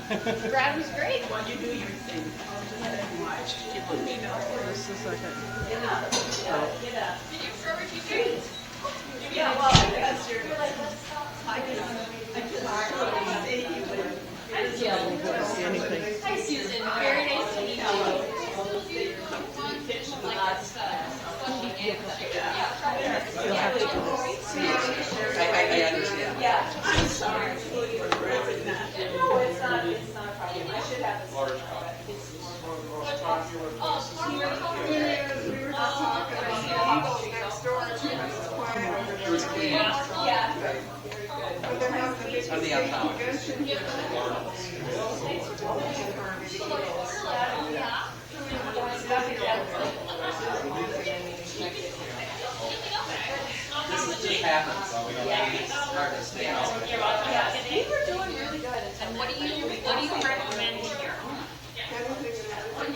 Brad was great. While you do your thing, watch. Let me know. Just a second. Get up. Get up. Did you throw your t-shirt? Yeah, well, because you're like, I just say you would. Anything. Hi, Susan. Very nice to meet you. You'll have to go. I understand. Yeah, I'm sorry. No, it's not. It's not a problem. I should have this. Large copy. We were just talking. Next door to Mrs. Quiet over there. Yeah. But they're having a big convention. This just happens. It's hard to stay out. We were doing really good. And what do you recommend here?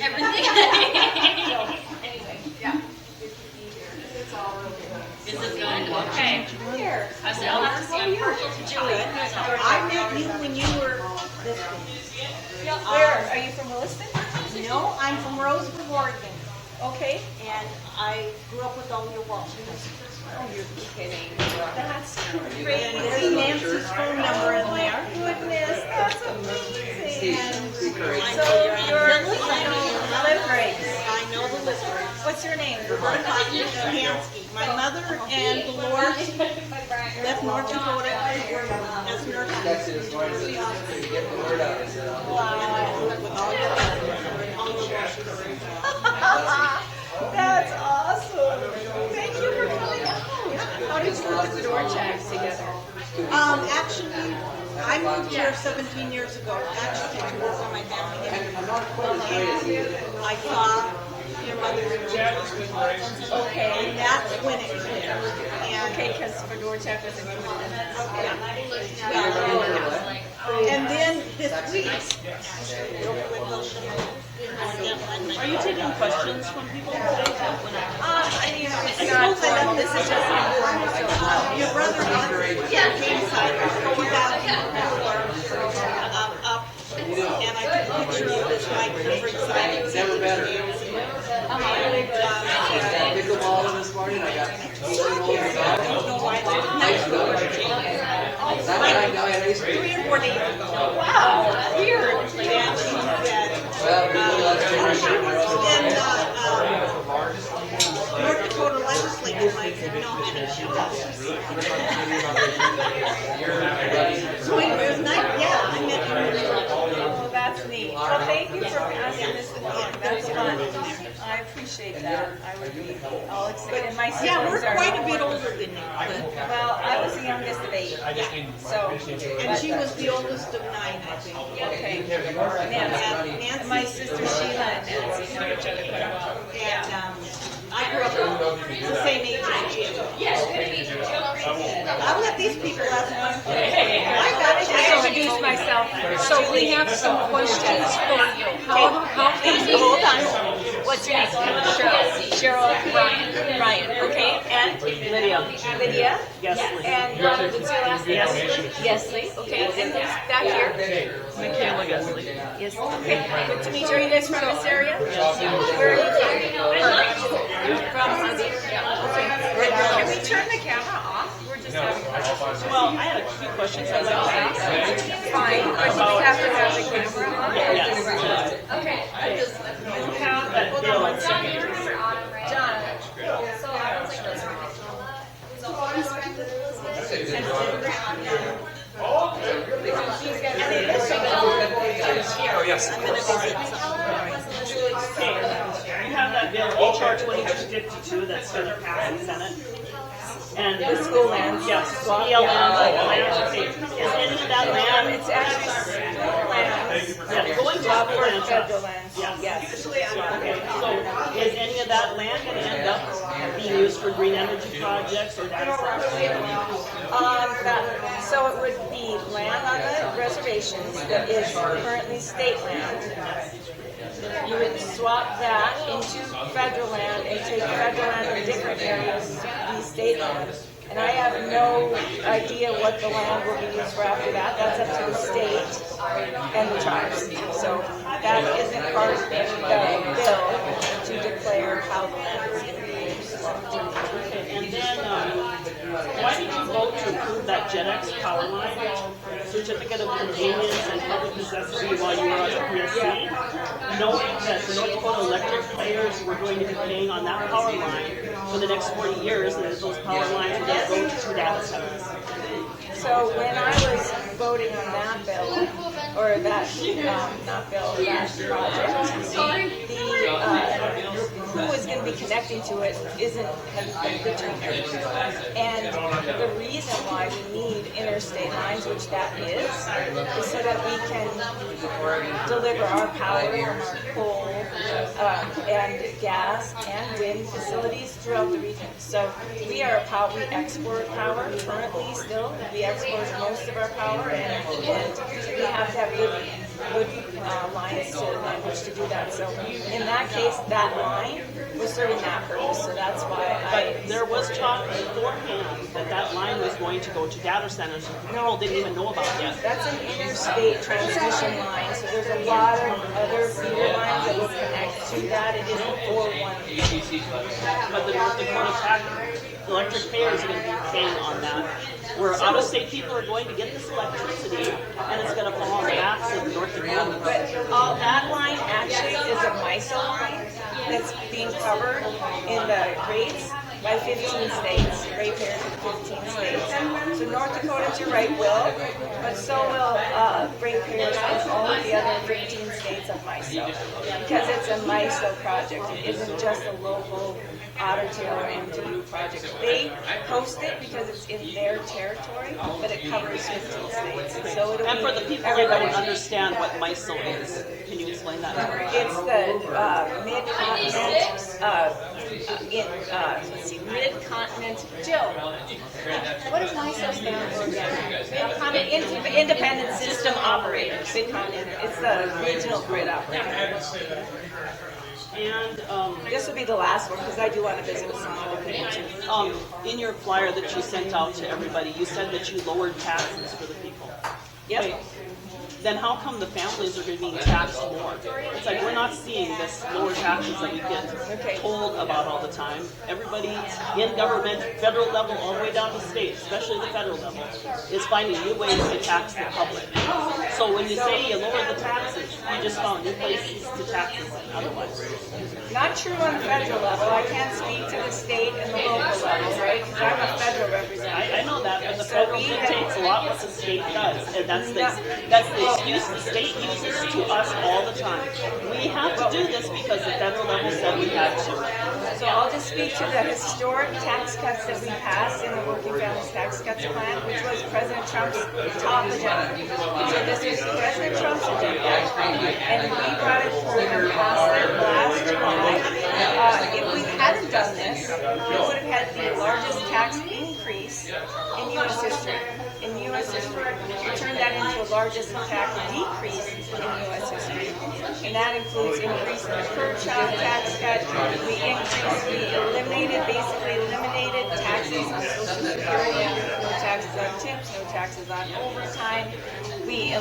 Everything. Anyway, yeah. It's all really good. Is it good? Okay. Here. I said, I'll have to see. I'm partial to Julie. I met you when you were this big. Where? Are you from Williston? No, I'm from Roseburg, Oregon, Okay. and I grew up with all your Walshers. Oh, you're kidding. That's great. And there's Nancy's phone number in there. Goodness, that's amazing. So you're live breaks. I know the listeners. What's your name? Hansky. My mother and Dolores left North Dakota as nurses. Texted this morning, said, get the word out. I said, With all your That's awesome. Thank you for coming out. How did you put the Fedorchaks together? Actually, I moved here 17 years ago. Actually, to work on my family. I'm not quite as great as he is. I saw your mother. Okay. And that's when it came. And Okay, because Fedorchak was included. And then this week, Are you taking questions from people today? I mean, it's not formal. This is just informal. your brother came inside 2004 up, and I took a picture of this like different side. Never better. Pickleball this morning, I got 18 holes. I don't know why they Nice though. Is that right? No, I had ice cream. 3 or 4 days ago. Wow, weird. And she said, Well, people love generation. then North Dakota legislature might know how to shoot us. So it was nice, yeah, I met her. Oh, that's neat. Well, thank you for asking this again. That's fun. I appreciate that. I would be all excited. And my Yeah, we're siblings are quite a bit older than you. Well, I was the youngest of 8. So, And she was the oldest of 9, I think. okay. Nancy. And my sister Sheila and Nancy know each other quite well. And I grew up the same age as you. I'll let these people ask questions. I gotta introduce myself. So we have some questions for you. How easy? Hold on. What's your name? Cheryl. Ryan. Okay. And Lydia. Lydia. Yes. And what's your last name? Yesley. Okay. And who's back here? Michaela Gesley. Yes. Okay. Good to meet you. Are you guys from this area? Where are you from? Harvey. Okay. Can we turn the camera off? We're just having questions. Well, I had a few questions I'd like to ask. Fine, but do we have to have the camera on? Yes. Okay. Hold on one second. John. So I was like, this one is almost friends with Elizabeth. Oh, yes. I'm going to visit Okay, you have that bill HR 2252 that's going to pass the Senate. And The school lands. yes, Swap, ELM, yeah. okay. Is any of that land? It's actually school lands. Yeah, going to Swap school for lands. federal lands. Yes. Yes. Okay, so is any of that land going to end up being used for green energy projects or that stuff? So it would be land on the reservations that is currently state land. You would swap that into federal land and take federal land in different areas to be state land. And I have no idea what the land will be used for after that. That's up to the state and the tribes. So that isn't part of the bill to declare how the land is going to be used. And then, why did you vote to approve that JetX power line certificate of convenience and public necessity while you were on the PSC, knowing that the North Dakota electric players were going to be paying on that power line for the next 40 years, and that those power lines were going to go to 2 data centers? So when I was voting on that bill, or that, not bill, that project, who is going to be connecting to it hasn't been determined. And the reason why we need interstate lines, which that is so that we can deliver our power from our coal and gas and wind facilities throughout the region. So we are we export power currently still. We export most of our power, and we have to have good lines to which to do that. So in that case, that line was serving that purpose. So that's why But there was talk beforehand that line was going to go to data centers. People didn't even know about yet. That's an interstate transmission line. So there's a lot of other feeder lines that will connect to that. It isn't for one. But the North Dakota electric payers are going to be paying on that. Where out-of-state people are going to get this electricity, and it's going to fall on the backs of the North Dakota. But all that line actually is a MISO line that's being covered in the rates by 15 states, ratepayers of 15 states. So North Dakota, you're right, will, but so will ratepayers in all of the other 15 states of MISO, because it's a MISO project. It isn't just a local Otter Tail or MDU project. They host it because it's in their territory, but it covers 15 states. So it'll And for the people that don't understand what MISO is, can you explain that? It's the mid-continent, Jill, what does MISO stand for again? Independent System Operator, mid-continent. It's the regional grid operator. And This will be the last one, because I do want to visit with some other people too. in your flyer that you sent out to everybody, you said that you lowered taxes for the people. Yep. Wait, then how come the families are being taxed more? It's like we're not seeing this lower taxes that we get told about all the time. Everybody in government, federal level, all the way down to state, especially the federal level, is finding new ways to tax the public. So when you say you lower the taxes, you just found new places to tax them otherwise. Not true on the federal level. I can't speak to the state and the local levels, right? Because I'm a federal representative. I know that, but the federal dictates a lot what the state does, and that's the excuse the state uses to us all the time. We have to do this because the federal level said we had to. So I'll just speak to the historic tax cuts that we passed in the Working Families Tax Cuts Plan, which was President Trump's top agenda. So this was President Trump's agenda, and we brought it forward and passed it last July. If we hadn't done this, we would have had the largest tax increase in U.S. history. We turned that into the largest tax decrease in U.S. history. And that includes increase in the per child tax cut. We basically eliminated taxes on Social Security, no taxes on tips, no taxes on overtime. We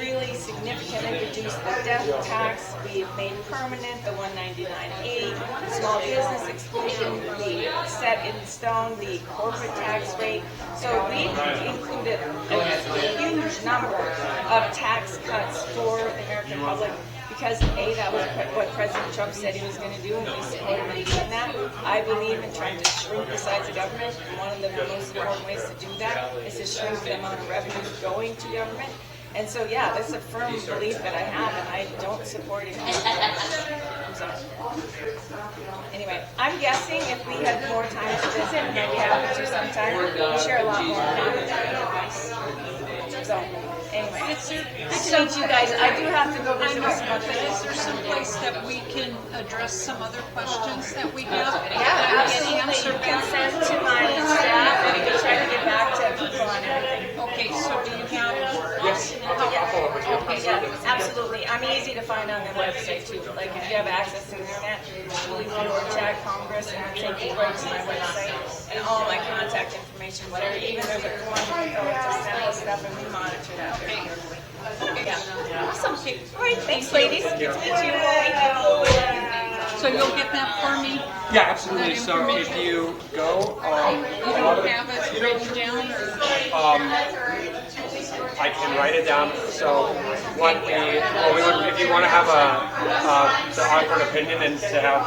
really significantly reduced the death tax. We made permanent the 199A, small business exclusion. We set in stone the corporate tax rate. So we included a huge number of tax cuts for the American public because A, that was what President Trump said he was going to do, and we supported him doing that. I believe in trying to shrink the size of government. One of the most important ways to do that is to shrink the amount of revenue going to government. And so, yeah, that's a firm belief that I have, and I don't support it. I'm sorry. Anyway, I'm guessing if we had more time to visit, and maybe happen to sometime, we'll share a lot more about it. So, anyway, so you guys, I do have to go visit with some other Is there some place that we can address some other questions that we have? Yeah, absolutely. You can send to my staff, and we can try to get back to people on everything. Okay, so do you have us? Okay, yeah, absolutely. I'm easy to find on the website too. Like if you have access to the internet, Julie Fedorchak, Congress, and it'll take you right to my website and all my contact information, whatever. Even there's a form you fill out to send us stuff, and we monitor that very carefully. Yeah. Awesome. All right, thanks, ladies. Good to meet you. Thank you. So you'll get that for me? Yeah, absolutely. So if you go, You don't have it written down, or? I can write it down. So what we would, if you want to have the Auckland opinion and to have